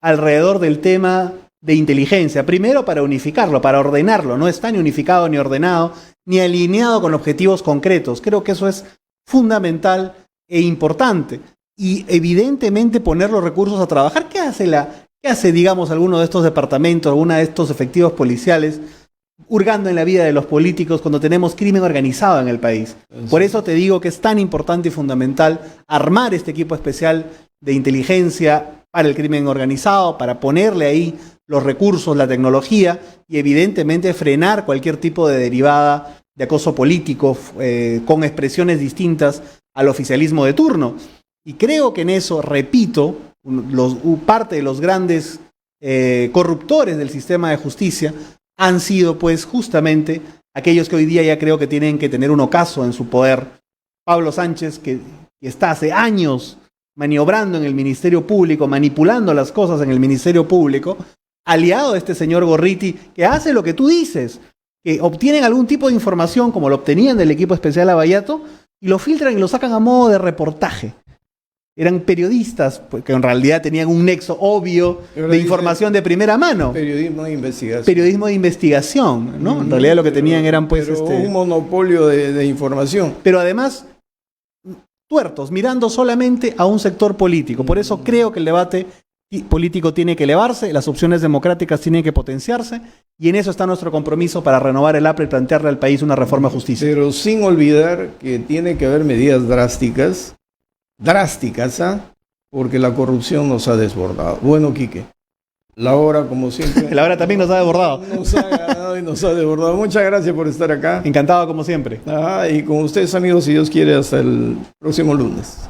alrededor del tema de inteligencia. Primero, para unificarlo, para ordenarlo. No está ni unificado ni ordenado, ni alineado con objetivos concretos. Creo que eso es fundamental e importante. Y evidentemente poner los recursos a trabajar. ¿Qué hace, digamos, alguno de estos departamentos, alguno de estos efectivos policiales hurgando en la vida de los políticos cuando tenemos crimen organizado en el país? Por eso te digo que es tan importante y fundamental armar este equipo especial de inteligencia para el crimen organizado, para ponerle ahí los recursos, la tecnología y evidentemente frenar cualquier tipo de derivada de acoso político con expresiones distintas al oficialismo de turno. Y creo que en eso, repito, parte de los grandes corruptores del sistema de justicia han sido pues justamente aquellos que hoy día ya creo que tienen que tener un ocaso en su poder. Pablo Sánchez, que está hace años maniobrando en el Ministerio Público, manipulando las cosas en el Ministerio Público, aliado de este señor Gorriti, que hace lo que tú dices, que obtienen algún tipo de información, como lo obtenían del equipo especial Lavallato, y lo filtran y lo sacan a modo de reportaje. Eran periodistas que en realidad tenían un nexo obvio de información de primera mano. Periodismo de investigación. Periodismo de investigación, ¿no? En realidad lo que tenían eran pues... un monopolio de información. Pero además, tuertos, mirando solamente a un sector político. Por eso creo que el debate político tiene que elevarse, las opciones democráticas tienen que potenciarse, y en eso está nuestro compromiso para renovar el APRA y plantearle al país una reforma de justicia. Pero sin olvidar que tiene que haber medidas drásticas, porque la corrupción nos ha desbordado. Bueno, Quique, la hora, como siempre... La hora también nos ha desbordado. Nos ha ganado y nos ha desbordado. Muchas gracias por estar acá. Encantado, como siempre. Y con ustedes, amigos, si Dios quiere, hasta el próximo lunes.